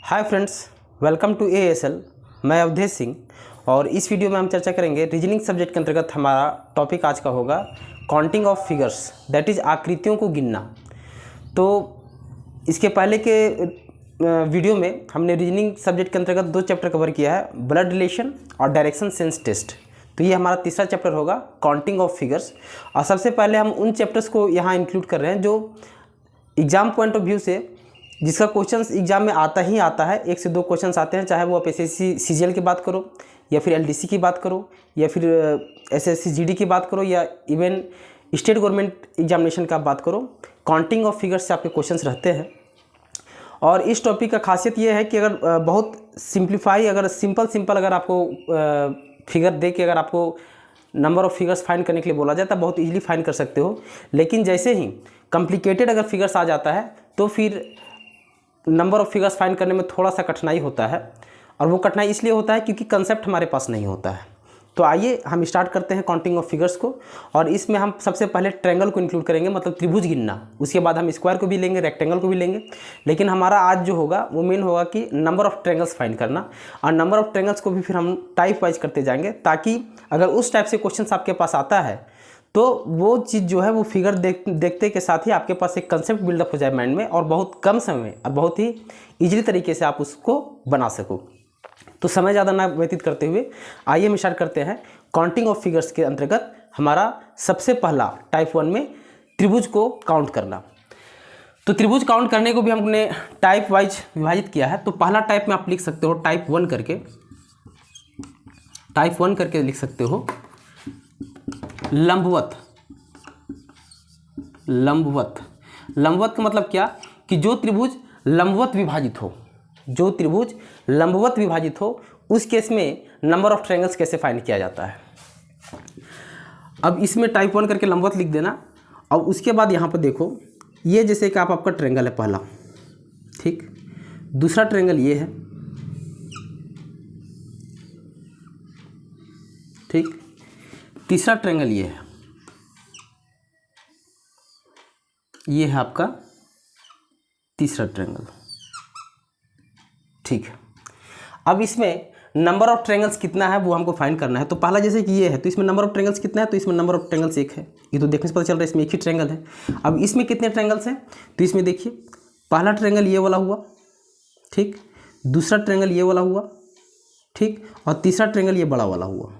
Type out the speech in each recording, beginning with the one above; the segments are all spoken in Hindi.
Hi friends, welcome to ASL। मैं अवधेश सिंह और इस वीडियो में हम चर्चा करेंगे रीजनिंग सब्जेक्ट के अंतर्गत। हमारा टॉपिक आज का होगा counting of figures, that is आकृतियों को गिनना। तो इसके पहले के वीडियो में हमने रीजनिंग सब्जेक्ट के अंतर्गत 2 चैप्टर कवर किया है, ब्लड रिलेशन और डायरेक्शन सेंस टेस्ट। तो ये हमारा तीसरा चैप्टर होगा, काउंटिंग ऑफ फिगर्स। और सबसे पहले हम उन चैप्टर्स को यहाँ इंक्लूड कर रहे हैं जो एग्ज़ाम पॉइंट ऑफ व्यू से, जिसका क्वेश्चंस एग्जाम में आता ही आता है। 1 से 2 क्वेश्चंस आते हैं, चाहे वो आप SSC CGL की बात करो या फिर LDC की बात करो या फिर SSC GD की बात करो या इवन स्टेट गवर्नमेंट एग्जामिनेशन का बात करो। काउंटिंग ऑफ फिगर्स से आपके क्वेश्चंस रहते हैं। और इस टॉपिक का खासियत ये है कि अगर बहुत सिंप्लीफाई, अगर सिंपल अगर आपको फिगर दे के अगर आपको नंबर ऑफ़ फिगर्स फाइंड करने के लिए बोला जाए तो बहुत ईजिली फाइंड कर सकते हो। लेकिन जैसे ही कॉम्प्लिकेटेड अगर फिगर्स आ जाता है तो फिर नंबर ऑफ़ फिगर्स फाइंड करने में थोड़ा सा कठिनाई होता है। और वो कठिनाई इसलिए होता है क्योंकि कंसेप्ट हमारे पास नहीं होता है। तो आइए हम स्टार्ट करते हैं काउंटिंग ऑफ फिगर्स को। और इसमें हम सबसे पहले ट्रायंगल को इंक्लूड करेंगे, मतलब त्रिभुज गिनना। उसके बाद हम स्क्वायर को भी लेंगे, रेक्टेंगल को भी लेंगे। लेकिन हमारा आज जो होगा वो मेन होगा कि नंबर ऑफ़ ट्रायंगल्स फाइंड करना। और नंबर ऑफ़ ट्रायंगल्स को भी फिर हम टाइप वाइज करते जाएंगे, ताकि अगर उस टाइप से क्वेश्चन आपके पास आता है तो वो चीज़ जो है वो फिगर देखते के साथ ही आपके पास एक कंसेप्ट बिल्डअप हो जाए माइंड में, और बहुत कम समय में और बहुत ही ईजिली तरीके से आप उसको बना सको। तो समय ज़्यादा ना व्यतीत करते हुए आइए हम स्टार्ट करते हैं। काउंटिंग ऑफ फिगर्स के अंतर्गत हमारा सबसे पहला टाइप 1 में त्रिभुज को काउंट करना। तो त्रिभुज काउंट करने को भी हमने टाइप वाइज विभाजित किया है। तो पहला टाइप में आप लिख सकते हो टाइप 1 करके, टाइप 1 करके लिख सकते हो लंबवत। लंबवत, लंबवत का मतलब क्या कि जो त्रिभुज लंबवत विभाजित हो, जो त्रिभुज लंबवत विभाजित हो, उस केस में नंबर ऑफ ट्रायंगल्स कैसे फाइंड किया जाता है। अब इसमें टाइप 1 करके लंबवत लिख देना। और उसके बाद यहाँ पर देखो, ये जैसे कि आपका ट्रायंगल है पहला, ठीक। दूसरा ट्रायंगल ये है, ठीक। तीसरा ट्रायंगल ये है, ये है आपका तीसरा ट्रायंगल, ठीक है। अब इसमें नंबर ऑफ ट्रायंगल्स कितना है वो हमको फाइंड करना है। तो पहला जैसे कि ये है, तो इसमें नंबर ऑफ ट्रायंगल्स कितना है, तो इसमें नंबर ऑफ ट्रायंगल्स 1 है। ये तो देखने से पता चल रहा है इसमें एक ही ट्रायंगल है। अब इसमें कितने ट्रायंगल्स हैं, तो इसमें देखिए पहला ट्रायंगल ये वाला हुआ, ठीक। दूसरा ट्रायंगल ये वाला हुआ, ठीक। और तीसरा ट्रायंगल ये बड़ा वाला हुआ,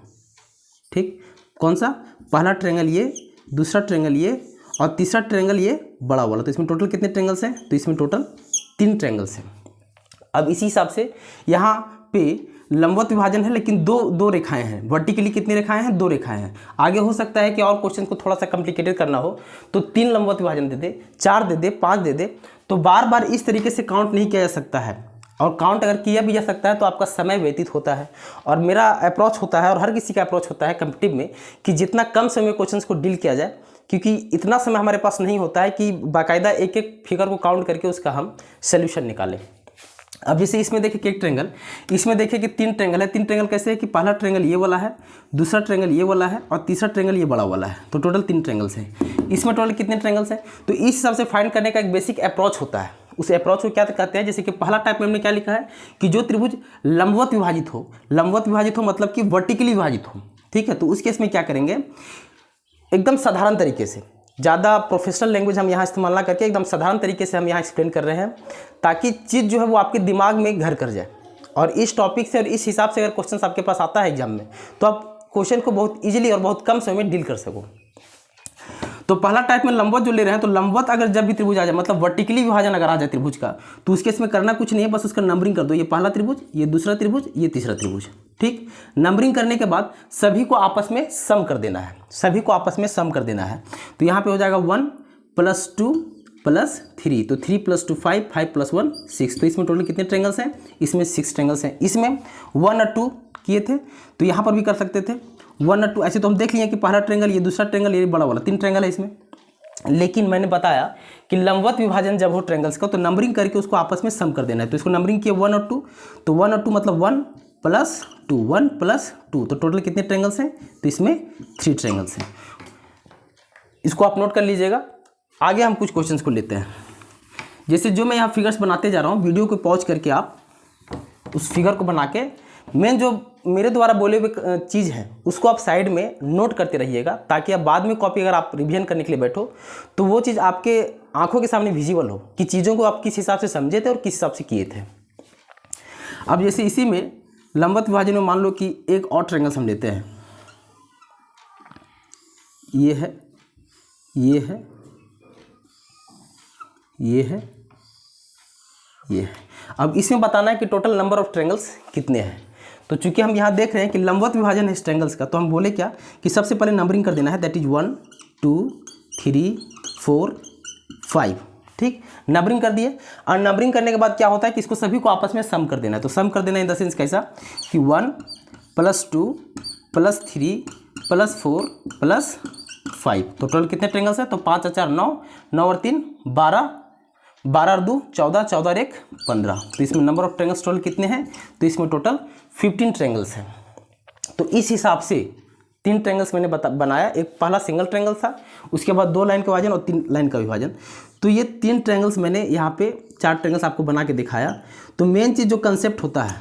ठीक। कौन सा, पहला ट्रायंगल ये, दूसरा ट्रायंगल ये और तीसरा ट्रायंगल ये बड़ा वाला। तो इसमें टोटल कितने ट्रायंगल्स हैं, तो इसमें टोटल 3 ट्रायंगल्स हैं। अब इसी हिसाब से यहाँ पे लंबवत विभाजन है, लेकिन दो रेखाएं हैं। वर्टिकली कितनी रेखाएं हैं, 2 रेखाएं हैं। आगे हो सकता है कि और क्वेश्चन को थोड़ा सा कॉम्प्लिकेटेड करना हो तो 3 लंबवत विभाजन दे दे, 4 दे दे, 5 दे दे। तो बार बार इस तरीके से काउंट नहीं किया जा सकता है। और काउंट अगर किया भी जा सकता है तो आपका समय व्यतीत होता है। और मेरा अप्रोच होता है, और हर किसी का अप्रोच होता है कॉम्पिटिटिव में, कि जितना कम समय में क्वेश्चंस को डील किया जाए, क्योंकि इतना समय हमारे पास नहीं होता है कि बाकायदा एक एक फिगर को काउंट करके उसका हम सोल्यूशन निकालें। अब जैसे इसमें देखिए कि एक ट्रायंगल, इसमें देखिए कि 3 ट्रायंगल है। 3 ट्रायंगल कैसे है कि पहला ट्रायंगल ये वाला है, दूसरा ट्रायंगल ये वाला है और तीसरा ट्रायंगल ये बड़ा वाला है। तो टोटल 3 ट्रायंगल्स हैं। इसमें टोटल कितने ट्रायंगल्स हैं, तो इस हिसाब से फाइंड करने का एक बेसिक अप्रोच होता है। उस अप्रोच को क्या कहते हैं, जैसे कि पहला टाइप में हमने क्या लिखा है कि जो त्रिभुज लंबवत विभाजित हो, लंबवत विभाजित हो मतलब कि वर्टिकली विभाजित हो, ठीक है। तो उस केस में क्या करेंगे, एकदम साधारण तरीके से, ज़्यादा प्रोफेशनल लैंग्वेज हम यहाँ इस्तेमाल ना करके एकदम साधारण तरीके से हम यहाँ एक्सप्लेन कर रहे हैं, ताकि चीज़ जो है वो आपके दिमाग में घर कर जाए। और इस टॉपिक से और इस हिसाब से अगर क्वेश्चन आपके पास आता है एग्जाम में, तो आप क्वेश्चन को बहुत ईजिली और बहुत कम समय में डील कर सको। तो पहला टाइप में लंबवत जो ले रहे हैं, तो लंबवत अगर जब भी त्रिभुज आ जाए, मतलब वर्टिकली विभाजन अगर आ जाए त्रिभुज का, तो उसके इसमें करना कुछ नहीं है, बस उसका नंबरिंग कर दो। ये पहला त्रिभुज, ये दूसरा त्रिभुज, ये तीसरा त्रिभुज, ठीक। नंबरिंग करने के बाद सभी को आपस में सम कर देना है, सभी को आपस में सम कर देना है। तो यहाँ पे हो जाएगा 1 + 2 + 3, तो 3 + 2 5, 5 + 1 6। तो इसमें टोटल कितने ट्रायंगल्स हैं, इसमें 6 ट्रायंगल्स हैं। इसमें 1 और 2 किए थे, तो यहाँ पर भी कर सकते थे 1 और 2। ऐसे तो हम देख लिए कि पहला ट्रायंगल ये, दूसरा ट्रायंगल ये, बड़ा वाला, 3 ट्रायंगल है इसमें। लेकिन मैंने बताया कि लंबवत विभाजन जब हो ट्रायंगल्स का, तो नंबरिंग करके उसको आपस में सम कर देना है। तो इसको नंबरिंग किया 1 और 2, तो 1 और 2 मतलब 1 + 2, 1 + 2। तो टोटल कितने ट्रायंगल्स हैं, तो इसमें 3 ट्रायंगल्स हैं। इसको आप नोट कर लीजिएगा। आगे हम कुछ क्वेश्चंस को लेते हैं। जैसे जो मैं यहाँ फिगर्स बनाते जा रहा हूँ, वीडियो को पॉज करके आप उस फिगर को बना के मेन जो मेरे द्वारा बोले हुए चीज़ है उसको आप साइड में नोट करते रहिएगा, ताकि आप बाद में कॉपी अगर आप रिवीजन करने के लिए बैठो तो वो चीज़ आपके आंखों के सामने विजिबल हो कि चीज़ों को आप किस हिसाब से समझे थे और किस हिसाब से किए थे। अब जैसे इसी में लंबवत विभाजन में मान लो कि एक और ट्रायंगल हम लेते हैं, ये है, ये है, ये है, ये है। अब इसमें बताना है कि टोटल नंबर ऑफ ट्रायंगल्स कितने हैं। तो चूंकि हम यहाँ देख रहे हैं कि लंबवत विभाजन है इस ट्रायंगल्स का, तो हम बोले क्या कि सबसे पहले नंबरिंग कर देना है, दैट इज 1 2 3 4 5। ठीक, नंबरिंग कर दिए। और नंबरिंग करने के बाद क्या होता है कि इसको सभी को आपस में सम कर देना है। तो सम कर देना इन द सेंस कैसा कि 1 + 2 + 3 + 4 + 5। तो टोटल कितने ट्रायंगल्स है? तो 5 और 4 9, 9 और 3 12, 12 और 2 14, 14 और 1 15। तो इसमें नंबर ऑफ ट्रायंगल्स टोटल कितने हैं? तो इसमें टोटल 15 ट्रायंगल्स हैं। तो इस हिसाब से 3 ट्रायंगल्स मैंने बनाया। एक पहला सिंगल ट्रायंगल था, उसके बाद 2 लाइन का विभाजन और 3 लाइन का विभाजन। तो ये 3 ट्रायंगल्स मैंने यहाँ पे 4 ट्रायंगल्स आपको बना के दिखाया। तो मेन चीज़ जो कंसेप्ट होता है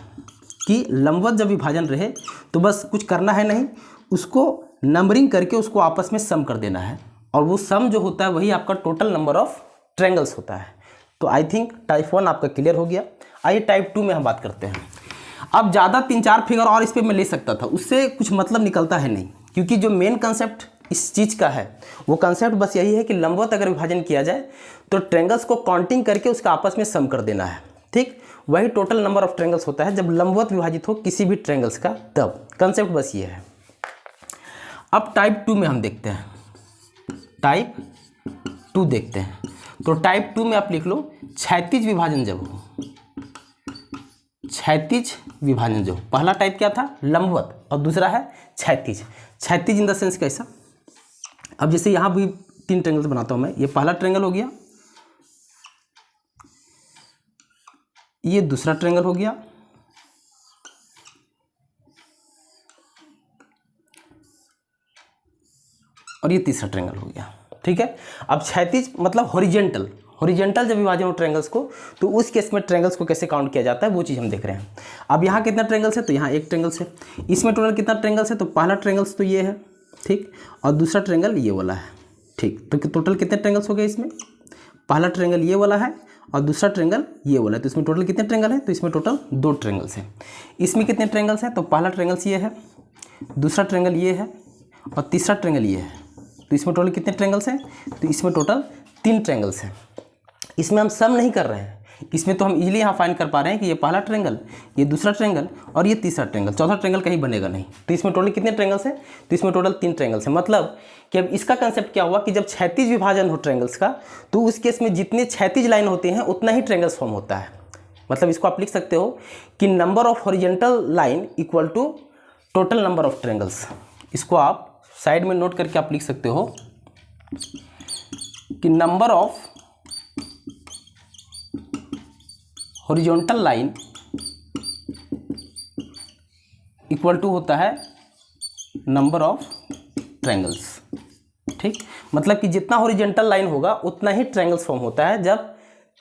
कि लंबवत जब विभाजन रहे तो बस कुछ करना है नहीं, उसको नंबरिंग करके उसको आपस में सम कर देना है, और वो सम जो होता है वही आपका टोटल नंबर ऑफ ट्रायंगल्स होता है। तो आई थिंक टाइप 1 आपका क्लियर हो गया। आइए टाइप 2 में हम बात करते हैं। अब ज़्यादा 3-4 फिगर और इस पर मैं ले सकता था, उससे कुछ मतलब निकलता है नहीं, क्योंकि जो मेन कंसेप्ट इस चीज़ का है वो कंसेप्ट बस यही है कि लंबवत अगर विभाजन किया जाए तो ट्रायंगल्स को काउंटिंग करके उसका आपस में सम कर देना है। ठीक, वही टोटल नंबर ऑफ ट्रायंगल्स होता है जब लंबवत विभाजित हो किसी भी ट्रायंगल्स का, तब कंसेप्ट बस ये है। अब टाइप 2 में हम देखते हैं, टाइप 2 देखते हैं। तो टाइप 2 में आप लिख लो क्षैतिज विभाजन जब हो, क्षैतिज विभाजन जो पहला टाइप क्या था? लंबवत, और दूसरा है क्षैतिज। क्षैतिज इन द सेंस कैसा? अब जैसे यहाँ भी 3 ट्रायंगल्स बनाता हूँ मैं, ये पहला ट्रायंगल हो गया, ये दूसरा ट्रायंगल हो गया, और ये तीसरा ट्रायंगल हो गया। ठीक है, अब क्षैतिज मतलब हॉरिजॉन्टल, हॉरिजॉन्टल जब विभाजन हो ट्रायंगल्स को, तो उस केस में ट्रायंगल्स को कैसे काउंट किया जाता है वो चीज़ हम देख रहे हैं। अब यहाँ कितना ट्रायंगल्स है? तो यहाँ एक ट्रायंगल्स है। इसमें टोटल कितना ट्रायंगल्स है? तो पहला ट्रायंगल्स तो ये है, ठीक, और दूसरा ट्रायंगल ये वाला है। ठीक, तो टोटल कितने ट्रायंगल्स हो गए इसमें? पहला ट्रायंगल ये वाला है और दूसरा ट्रायंगल ये वाला है। तो इसमें टोटल कितने ट्रायंगल है? तो इसमें टोटल 2 ट्रायंगल्स हैं। इसमें कितने ट्रायंगल्स हैं? तो पहला ट्रायंगल्स ये है, दूसरा ट्रायंगल ये है, और तीसरा ट्रायंगल ये है। तो इसमें टोटल कितने ट्रायंगल्स हैं? तो इसमें टोटल 3 ट्रायंगल्स हैं। इसमें हम सम नहीं कर रहे हैं, इसमें तो हम इजीली यहाँ फाइंड कर पा रहे हैं कि ये पहला ट्रायंगल, ये दूसरा ट्रायंगल और ये तीसरा ट्रायंगल, चौथा ट्रायंगल कहीं बनेगा नहीं। तो इसमें टोटल कितने ट्रायंगल्स हैं? तो इसमें टोटल 3 ट्रायंगल्स हैं। मतलब कि अब इसका कंसेप्ट क्या हुआ कि जब क्षैतिज विभाजन हो ट्रायंगल्स का, तो उस केस में जितने क्षैतिज लाइन होती हैं उतना ही ट्रायंगल्स फॉर्म होता है। मतलब इसको आप लिख सकते हो कि number of horizontal line equal to total number of triangles. इसको आप साइड में नोट करके आप लिख सकते हो कि number of horizontal line equal to होता है नंबर ऑफ ट्रायंगल्स। ठीक, मतलब कि जितना हॉरिजॉन्टल लाइन होगा उतना ही ट्रायंगल्स फॉर्म होता है जब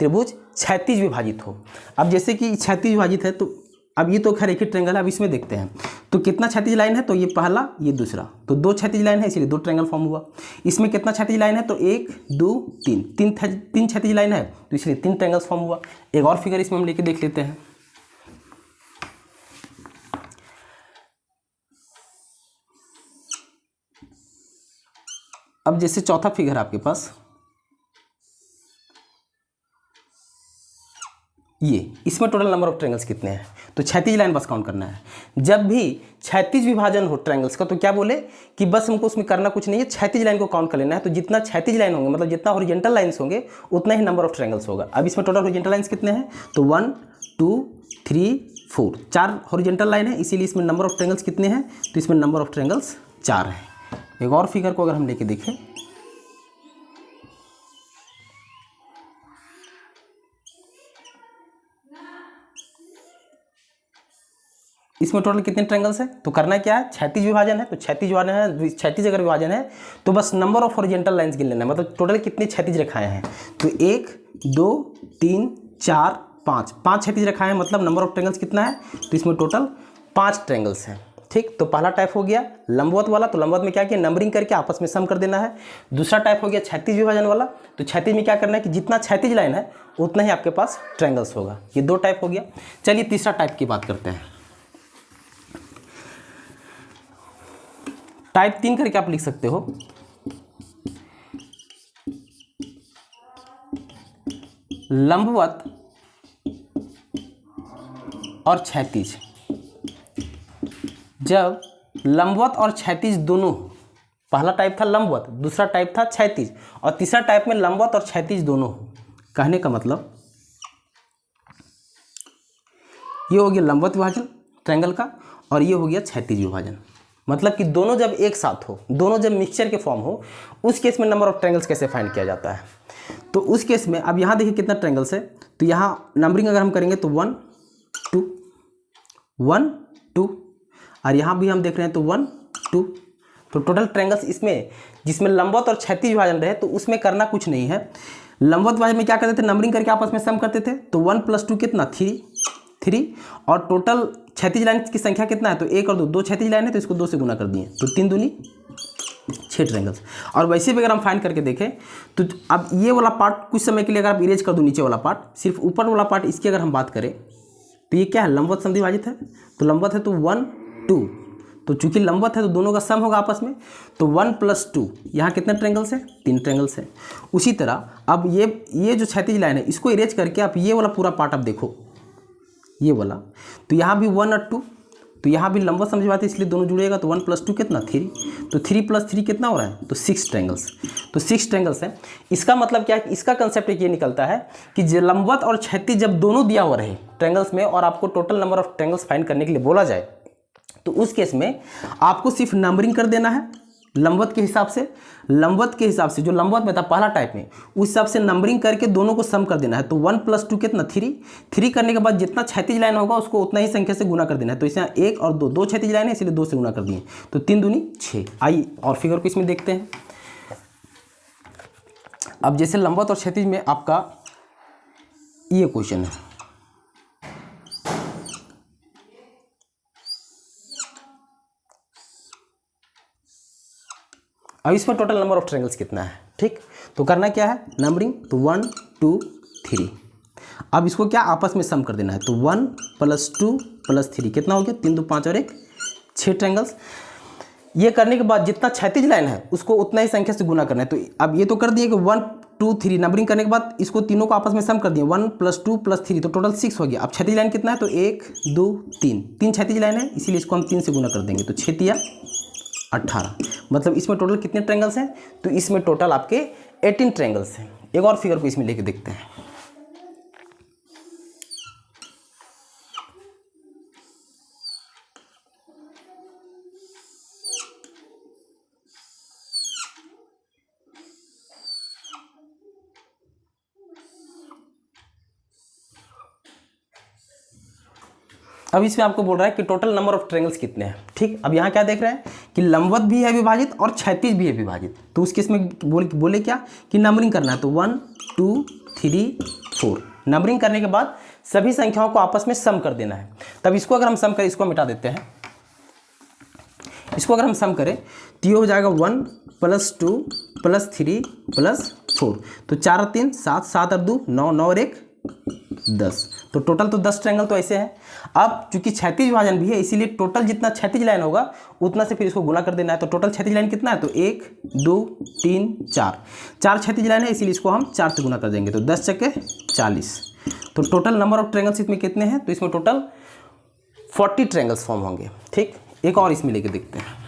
त्रिभुज क्षैतिज विभाजित हो। अब जैसे कि क्षैतिज विभाजित है, तो अब ये तो खैर एक ही ट्रायंगल है, अब इसमें देखते हैं तो कितना क्षैतिज लाइन है? तो ये पहला, ये दूसरा, तो 2 क्षैतिज लाइन है, इसीलिए 2 ट्रायंगल फॉर्म हुआ। इसमें कितना क्षैतिज लाइन है? तो 1 2 3, 3 क्षैतिज लाइन है, तो इसलिए 3 ट्रायंगल्स फॉर्म हुआ। एक और फिगर इसमें हम लेके देख लेते हैं। अब जैसे चौथा फिगर आपके पास ये, इसमें टोटल नंबर ऑफ ट्रायंगल्स कितने हैं? तो क्षैतिज लाइन बस काउंट करना है। जब भी क्षैतिज विभाजन हो ट्रायंगल्स का, तो क्या बोले कि बस हमको उसमें करना कुछ नहीं है, क्षैतिज लाइन को काउंट कर लेना है। तो जितना क्षैतिज लाइन होंगे, मतलब जितना हॉरिजॉन्टल लाइंस होंगे, उतना ही नंबर ऑफ ट्रायंगल्स होगा। अब इसमें टोटल हॉरिजॉन्टल लाइंस कितने हैं? तो 1 2 3 4, 4 हॉरिजॉन्टल लाइन है, इसीलिए इसमें नंबर ऑफ ट्रायंगल्स कितने हैं? तो इसमें नंबर ऑफ ट्रायंगल्स 4 है। एक और फिगर को अगर हम लेके देखें, इसमें टोटल कितने ट्रायंगल्स हैं? तो करना क्या है? क्षैतिज विभाजन है, तो क्षैतिज विभाजन है, क्षैतिज अगर विभाजन है तो बस नंबर ऑफ हॉरिजॉन्टल लाइंस गिन लेना है। मतलब टोटल कितनी क्षैतिज रेखाएं हैं? तो 1 2 3 4 5, 5 क्षैतिज रेखाएं मतलब नंबर ऑफ ट्रायंगल्स कितना है, तो इसमें टोटल 5 ट्रायंगल्स हैं। ठीक, तो पहला टाइप हो गया लंबवत वाला, तो लंबवत में क्या किया, नंबरिंग करके आपस में सम कर देना है। दूसरा टाइप हो गया क्षैतिज विभाजन वाला, तो क्षैतिज में क्या करना है कि जितना क्षैतिज लाइन है उतना ही आपके पास ट्रायंगल्स होगा। ये 2 टाइप हो गया। चलिए तीसरा टाइप की बात करते हैं। टाइप 3 करके आप लिख सकते हो, लंबवत और क्षैतिज। जब लंबवत और क्षैतिज दोनों, पहला टाइप था लंबवत, दूसरा टाइप था क्षैतिज, और तीसरा टाइप में लंबवत और क्षैतिज दोनों। कहने का मतलब ये हो गया लंबवत विभाजन ट्रायंगल का, और ये हो गया क्षैतिज विभाजन। मतलब कि दोनों जब एक साथ हो, दोनों जब मिक्सचर के फॉर्म हो, उस केस में नंबर ऑफ ट्रायंगल्स कैसे फाइंड किया जाता है। तो उस केस में अब यहाँ देखिए कितना ट्रायंगल्स है, तो यहाँ नंबरिंग अगर हम करेंगे तो 1 2 1 2, और यहाँ भी हम देख रहे हैं तो 1 2, तो टोटल ट्रायंगल्स इसमें जिसमें लंबवत और क्षैतिज विभाजन रहे तो उसमें करना कुछ नहीं है। लंबवत विभाजन में क्या करते थे, नंबरिंग करके आपस में सम करते थे, तो 1 + 2 कितना 3, और टोटल क्षैतिज लाइन की संख्या कितना है, तो 1 और 2 क्षैतिज लाइन है तो इसको 2 से गुना कर दिए, तो 3 दूनी 6 ट्रायंगल्स। और वैसे भी अगर हम फाइंड करके देखें तो अब ये वाला पार्ट कुछ समय के लिए अगर आप इरेज कर दो, नीचे वाला पार्ट, सिर्फ ऊपर वाला पार्ट इसकी अगर हम बात करें तो ये क्या है, लंबवत समद्विभाजित है, तो लंबवत है तो 1 2, तो चूंकि लंबवत है तो दोनों का सम होगा आपस में, तो 1 + 2, यहाँ कितने ट्रायंगल्स है, 3 ट्रायंगल्स है। उसी तरह अब ये जो क्षैतिज लाइन है इसको इरेज करके आप ये वाला पूरा पार्ट आप देखो, ये वाला, तो यहाँ भी 1 और 2, तो यहाँ भी लंबवत समद्विभाजित है इसलिए दोनों जुड़ेगा, तो 1 + 2 कितना 3, तो 3 + 3 कितना हो रहा है, तो 6 ट्रायंगल्स। तो 6 ट्रायंगल्स हैं। इसका मतलब क्या है, इसका कंसेप्ट ये निकलता है कि लंबवत और क्षैतिज जब दोनों दिया हुआ रहे ट्रायंगल्स में और आपको total number of triangles find करने के लिए बोला जाए, तो उस केस में आपको सिर्फ नंबरिंग कर देना है लंबवत के हिसाब से, जो लंबवत में था पहला टाइप में, उस हिसाब से नंबरिंग करके दोनों को सम कर देना है। तो 1 + 2 कितना 3 करने के बाद जितना क्षैतिज लाइन होगा उसको उतना ही संख्या से गुना कर देना है। तो इसमें 1 और 2 क्षैतिज लाइन है इसलिए 2 से गुना कर दिए, तो 3 दूनी 6। आइए और फिगर को इसमें देखते हैं। अब जैसे लंबवत और क्षैतिज में आपका ये क्वेश्चन है, अब इसमें टोटल नंबर ऑफ ट्रायंगल्स कितना है। ठीक, तो करना क्या है, नंबरिंग, तो 1 2 3, अब इसको क्या आपस में सम कर देना है, तो 1 + 2 + 3 कितना हो गया, 3 2 5 और 1 6 ट्रायंगल्स। ये करने के बाद जितना क्षैतिज लाइन है उसको उतना ही संख्या से गुना करना है। तो अब ये तो कर दिए कि 1 2 3 नंबरिंग करने के बाद इसको तीनों को आपस में सम कर दिए, 1 + 2 + 3, तो टोटल 6 हो गया। अब क्षैतिज लाइन कितना है, तो 1 2 3 क्षैतिज लाइन है इसीलिए इसको हम 3 से गुना कर देंगे, तो 6 × 18, मतलब इसमें टोटल कितने ट्रायंगल्स हैं, तो इसमें टोटल आपके 18 ट्रायंगल्स हैं। एक और फिगर को इसमें लेके देखते हैं। अब इसमें आपको बोल रहा है कि टोटल नंबर ऑफ ट्रायंगल्स कितने हैं। ठीक, अब यहाँ क्या देख रहे हैं कि लंबवत भी है विभाजित और क्षैतिज भी है विभाजित, तो उस केस में बोले क्या कि नंबरिंग करना है, तो 1 2 3 4 नंबरिंग करने के बाद सभी संख्याओं को आपस में सम कर देना है। तब इसको अगर हम सम करें, इसको मिटा देते हैं, इसको अगर हम सम करें तो ये हो जाएगा 1 + 2 + 3 + 4, तो 4 और 3 7, 7 और 2 9, 9 और 1 10, तो टोटल तो 10 ट्रायंगल तो ऐसे हैं। अब चूंकि क्षैतिज विभाजन भी है इसीलिए टोटल जितना क्षैतिज लाइन होगा उतना से फिर इसको गुना कर देना है। तो टोटल क्षैतिज लाइन कितना है, तो 1 2 3 4 क्षैतिज लाइन है इसीलिए इसको हम 4 से गुना कर देंगे, तो 10 × 40, तो टोटल नंबर ऑफ ट्रायंगल्स इसमें कितने हैं, तो इसमें टोटल 40 ट्रायंगल्स फॉर्म होंगे। ठीक, एक और इसमें लेके देखते हैं।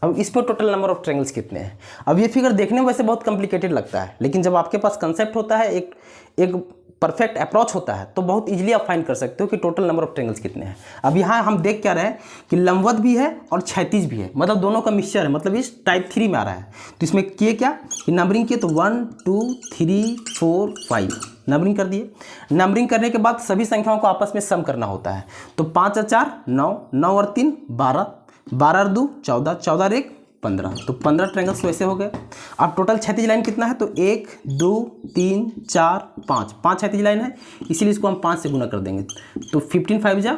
अब इस पर टोटल नंबर ऑफ ट्रायंगल्स कितने हैं। अब ये फिगर देखने में वैसे बहुत कॉम्प्लिकेटेड लगता है, लेकिन जब आपके पास कंसेप्ट होता है, एक परफेक्ट अप्रोच होता है तो बहुत इजीली आप फाइंड कर सकते हो कि टोटल नंबर ऑफ ट्रायंगल्स कितने हैं। अब यहाँ हम देख क्या रहे हैं कि लंबवत भी है और क्षैतिज भी है, मतलब दोनों का मिक्सचर है, मतलब इस टाइप 3 में आ रहा है। तो इसमें किए क्या कि नंबरिंग किए, तो 1 2 3 4 5 नंबरिंग कर दिए। नंबरिंग करने के बाद सभी संख्याओं को आपस में सम करना होता है। तो 5 और 4 9, 9 और 3 12, 12 और 2 14, 14 और 1 15, तो 15 ट्रायंगल्स वैसे हो गए। अब टोटल क्षैतिज लाइन कितना है, तो 1 2 3 4 5, 5 क्षैतिज लाइन है, इसीलिए इसको हम 5 से गुना कर देंगे। तो 15 5 जा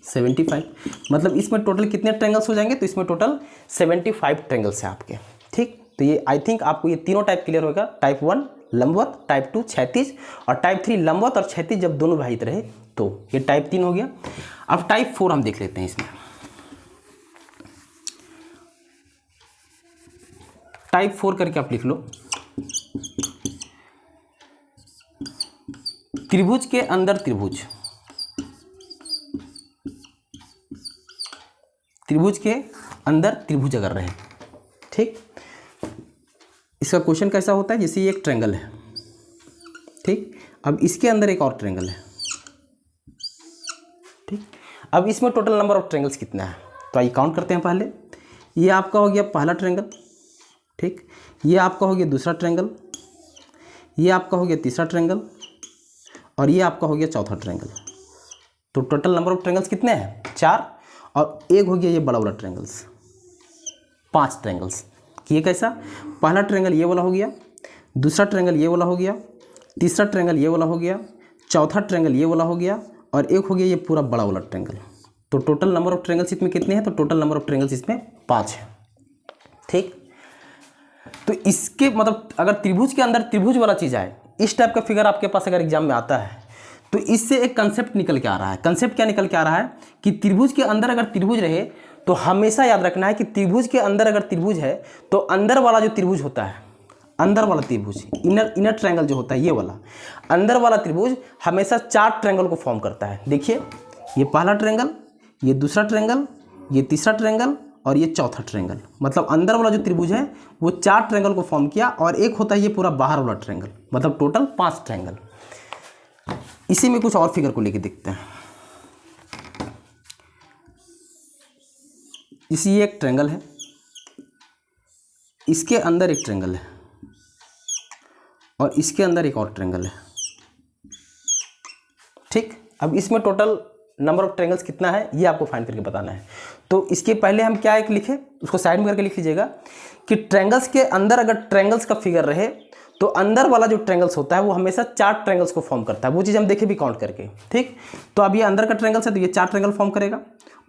75, मतलब इसमें टोटल कितने ट्रायंगल्स हो जाएंगे, तो इसमें टोटल 75 ट्रायंगल्स हैं आपके। ठीक, तो ये आई थिंक आपको ये तीनों टाइप क्लियर होगा। टाइप 1 लंबवत, टाइप 2 क्षैतिज और टाइप 3 लंबवत और क्षैतिज जब दोनों विभाजित रहे, तो ये टाइप 3 हो गया। अब टाइप 4 हम देख लेते हैं। इसमें टाइप 4 करके आप लिख लो, त्रिभुज के अंदर त्रिभुज, त्रिभुज के अंदर त्रिभुज अगर रहे। ठीक, इसका क्वेश्चन कैसा होता है, जैसे ये एक ट्रायंगल है, ठीक, अब इसके अंदर एक और ट्रायंगल है। ठीक, अब इसमें टोटल नंबर ऑफ ट्रायंगल्स कितना है, तो आइए काउंट करते हैं। पहले ये आपका हो गया पहला ट्रायंगल, ठीक, ये आपका हो गया दूसरा ट्रायंगल, ये आपका हो गया तीसरा ट्रायंगल और ये आपका हो गया चौथा ट्रायंगल। तो टोटल नंबर ऑफ ट्रायंगल्स कितने हैं, 4, और एक हो गया ये बड़ा वाला ट्रायंगल्स, 5 ट्रायंगल्स। ये कैसा, पहला ट्रायंगल ये वाला हो गया, दूसरा ट्रायंगल ये वाला हो गया, तीसरा ट्रायंगल ये वाला हो गया, चौथा ट्रायंगल ये वाला हो गया और एक हो गया ये पूरा बड़ा वाला ट्रायंगल। तो टोटल नंबर ऑफ ट्रायंगल्स इसमें कितने हैं, तो टोटल नंबर ऑफ ट्रायंगल्स इसमें 5 है। ठीक, तो इसके मतलब अगर त्रिभुज के अंदर त्रिभुज वाला चीज़ आए, इस टाइप का फिगर आपके पास अगर एग्जाम में आता है, तो इससे एक कंसेप्ट निकल के आ रहा है। कंसेप्ट क्या निकल के आ रहा है कि त्रिभुज के अंदर अगर त्रिभुज रहे तो हमेशा याद रखना है कि त्रिभुज के अंदर अगर त्रिभुज है तो अंदर वाला जो त्रिभुज होता है, अंदर वाला त्रिभुज, इनर ट्रायंगल जो होता है, ये वाला अंदर वाला त्रिभुज हमेशा 4 ट्रायंगल को फॉर्म करता है। देखिए, ये पहला ट्रायंगल, ये दूसरा ट्रायंगल, ये तीसरा ट्रायंगल और ये चौथा ट्रायंगल, मतलब अंदर वाला जो त्रिभुज है वो 4 ट्रायंगल को फॉर्म किया और एक होता है ये पूरा बाहर वाला ट्रायंगल, मतलब टोटल 5 ट्रायंगल। इसी में कुछ और फिगर को लेके देखते हैं। इसी एक ट्रायंगल है, इसके अंदर एक ट्रायंगल है और इसके अंदर एक और ट्रायंगल है। ठीक, अब इसमें टोटल नंबर ऑफ ट्रायंगल्स कितना है ये आपको फाइंड करके बताना है। तो इसके पहले हम क्या एक लिखे, उसको साइड में करके लिख लीजिएगा कि ट्रायंगल्स के अंदर अगर ट्रायंगल्स का फिगर रहे तो अंदर वाला जो ट्रायंगल्स होता है वो हमेशा 4 ट्रायंगल्स को फॉर्म करता है। वो चीज़ हम देखे भी काउंट करके। ठीक, तो अब ये अंदर का ट्रायंगल्स है तो ये 4 ट्रायंगल फॉर्म करेगा।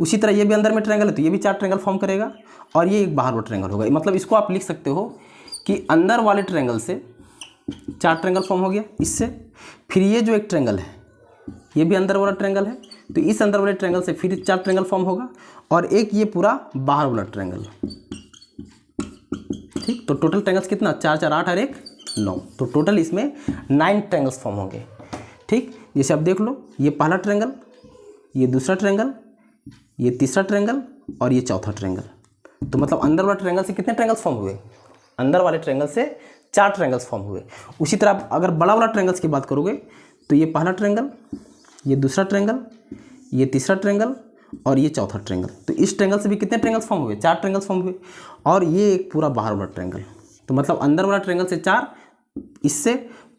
उसी तरह ये भी अंदर में ट्रायंगल है तो ये भी 4 ट्रायंगल फॉर्म करेगा और ये एक बाहर वाला ट्रायंगल होगा। मतलब इसको आप लिख सकते हो कि अंदर वाले ट्रायंगल से 4 ट्रायंगल फॉर्म हो गया इससे, फिर ये जो एक ट्रायंगल है ये भी अंदर वाला ट्रायंगल है तो इस अंदर वाले ट्रायंगल से फिर 4 ट्रायंगल फॉर्म होगा और एक ये पूरा बाहर वाला ट्रायंगल। ठीक, तो टोटल ट्रायंगल्स कितना, 4 4 8 और 1 9, तो टोटल इसमें 9 ट्रायंगल्स फॉर्म होंगे। ठीक, जैसे आप देख लो, ये पहला ट्रायंगल, ये दूसरा ट्रायंगल, ये तीसरा ट्रायंगल और ये चौथा ट्रायंगल। तो मतलब अंदर वाले ट्रायंगल से कितने ट्रायंगल्स फॉर्म हुए, अंदर वाले ट्रायंगल से 4 ट्रायंगल्स फॉर्म हुए। उसी तरह आप अगर बड़ा वाला ट्रायंगल्स की बात करोगे तो ये पहला ट्रायंगल, ये दूसरा ट्रायंगल, ये तीसरा ट्रायंगल और ये चौथा ट्रायंगल। तो इस ट्रायंगल से भी कितने ट्रायंगल्स फॉर्म हुए, 4 ट्रायंगल्स फॉर्म हुए और ये एक पूरा बाहर वाला ट्रायंगल। तो मतलब अंदर वाला ट्रायंगल से 4, इससे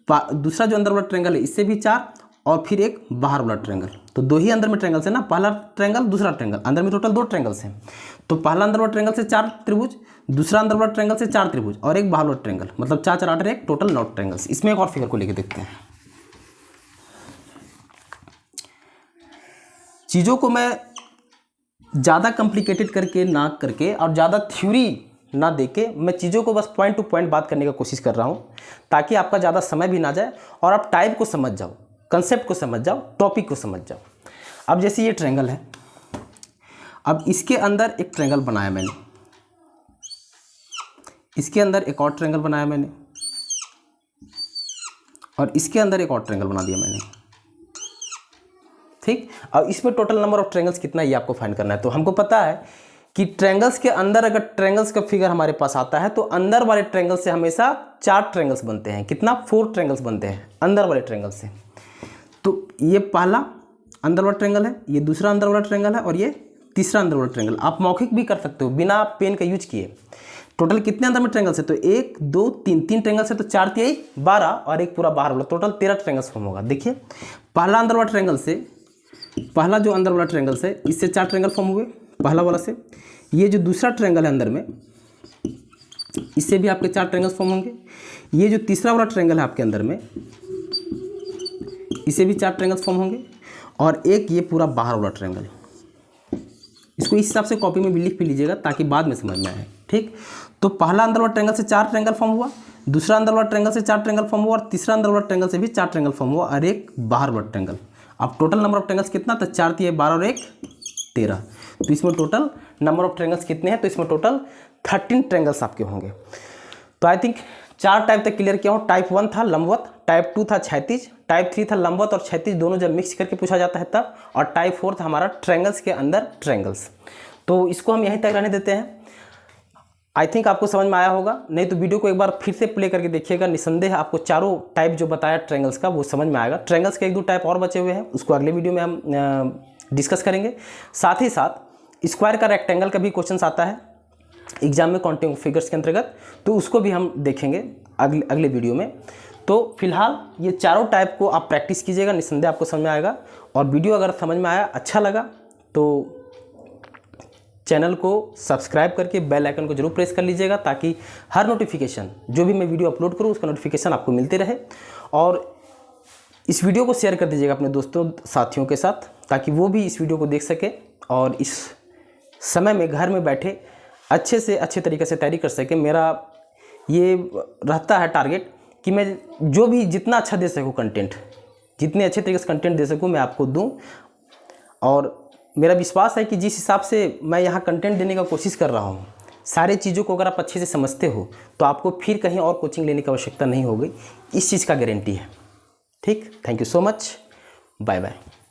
दूसरा जो अंदर वाला ट्रायंगल है इससे भी 4 और फिर एक बाहर वाला ट्रायंगल। तो 2 ही अंदर में ट्रायंगल्स है ना, पहला ट्रायंगल दूसरा ट्रायंगल, अंदर में टोटल 2 ट्रायंगल्स हैं। तो पहला अंदर वाला ट्रायंगल से 4 त्रिभुज, दूसरा अंदर वाला ट्रायंगल से 4 त्रिभुज और एक बाहर वाला ट्रायंगल, मतलब 4 4 8 और 1 टोटल 9 ट्रायंगल्स। इसमें एक और फिगर को लेकर देखते हैं। चीज़ों को मैं ज़्यादा कॉम्प्लिकेटेड करके ना करके और ज़्यादा थ्योरी ना देके मैं चीज़ों को बस पॉइंट टू पॉइंट बात करने का कोशिश कर रहा हूँ ताकि आपका ज़्यादा समय भी ना जाए और आप टाइप को समझ जाओ, कंसेप्ट को समझ जाओ, टॉपिक को समझ जाओ। अब जैसे ये ट्रायंगल है, अब इसके अंदर एक ट्रायंगल बनाया मैंने, इसके अंदर एक और ट्रायंगल बनाया मैंने और इसके अंदर एक और ट्रायंगल बना दिया मैंने। ठीक, अब इसमें टोटल नंबर ऑफ ट्रायंगल्स कितना है ये आपको फाइंड करना है। तो हमको पता है कि ट्रायंगल्स के अंदर अगर ट्रायंगल्स का फिगर हमारे पास आता है तो अंदर वाले ट्रायंगल से हमेशा 4 ट्रायंगल्स बनते हैं। कितना, 4 ट्रायंगल्स बनते हैं अंदर वाले ट्रायंगल से। तो ये पहला अंदर वाला ट्रायंगल है, ये दूसरा अंदर वाला ट्रायंगल है और ये तीसरा अंदर वाला ट्रायंगल। आप मौखिक भी कर सकते हो बिना पेन का यूज किए। टोटल कितने अंदर में ट्रायंगल्स है? तो 1 2 3 3 ट्रायंगल्स है, तो 4 3 12 और एक पूरा बाहर वाला, टोटल 13 ट्रायंगल्स फॉर्म होगा। देखिए पहला अंदर वाला ट्रायंगल से, पहला जो अंदर वाला ट्रायंगल्स है इससे 4 ट्रायंगल फॉर्म हुए पहला वाला से। ये जो दूसरा ट्रायंगल है अंदर में, इससे भी आपके 4 ट्रायंगल्स फॉर्म होंगे। ये जो तीसरा वाला ट्रायंगल है आपके अंदर में, इसे भी 4 ट्रायंगल्स फॉर्म होंगे। और एक ये पूरा बाहर वाला ट्रायंगल, इसको इस हिसाब से कॉपी में भी लिख भी लीजिएगा ताकि बाद में समझ में आए। ठीक, तो पहला अंदर वाला ट्रायंगल से 4 ट्रायंगल फॉर्म हुआ, दूसरा अंदर वाला ट्रायंगल से 4 ट्रायंगल फॉर्म हुआ और तीसरा अंदर वाला ट्रायंगल से भी 4 ट्रायंगल फॉर्म हुआ और एक बाहर वाला ट्रायंगल। अब टोटल नंबर ऑफ ट्रायंगल्स कितना? तो 4 3 12 और 1 13। तो इसमें टोटल नंबर ऑफ ट्रायंगल्स कितने हैं? तो इसमें टोटल 13 ट्रायंगल्स आपके होंगे। तो आई थिंक 4 टाइप तक क्लियर किया हूँ। टाइप 1 था लंबवत, टाइप 2 था क्षैतिज, टाइप 3 था लंबवत और क्षैतिज दोनों जब मिक्स करके पूछा जाता है तब, और टाइप 4 था हमारा ट्रायंगल्स के अंदर ट्रायंगल्स। तो इसको हम यहीं तक रहने देते हैं। आई थिंक आपको समझ में आया होगा, नहीं तो वीडियो को एक बार फिर से प्ले करके देखिएगा, निसंदेह आपको चारों टाइप जो बताया ट्रायंगल्स का वो समझ में आएगा। ट्रायंगल्स के 1 2 टाइप और बचे हुए हैं, उसको अगले वीडियो में हम डिस्कस करेंगे। साथ ही साथ स्क्वायर का रेक्टेंगल का भी क्वेश्चन आता है एग्जाम में काउंटिंग फिगर्स के अंतर्गत, तो उसको भी हम देखेंगे अगले वीडियो में। तो फिलहाल ये चारों टाइप को आप प्रैक्टिस कीजिएगा, निसंदेह आपको समझ में आएगा। और वीडियो अगर समझ में आया, अच्छा लगा तो चैनल को सब्सक्राइब करके बेल आइकन को जरूर प्रेस कर लीजिएगा ताकि हर नोटिफिकेशन जो भी मैं वीडियो अपलोड करूँ उसका नोटिफिकेशन आपको मिलते रहे। और इस वीडियो को शेयर कर दीजिएगा अपने दोस्तों साथियों के साथ ताकि वो भी इस वीडियो को देख सके और इस समय में घर में बैठे अच्छे से अच्छे तरीके से तैयारी कर सके। मेरा ये रहता है टारगेट कि मैं जो भी जितना अच्छा दे सकूँ कंटेंट, जितने अच्छे तरीके से कंटेंट दे सकूँ मैं आपको दूँ। और मेरा विश्वास है कि जिस हिसाब से मैं यहाँ कंटेंट देने का कोशिश कर रहा हूँ, सारे चीज़ों को अगर आप अच्छे से समझते हो तो आपको फिर कहीं और कोचिंग लेने की आवश्यकता नहीं होगी, इस चीज़ का गारंटी है। ठीक, thank you so much, bye bye.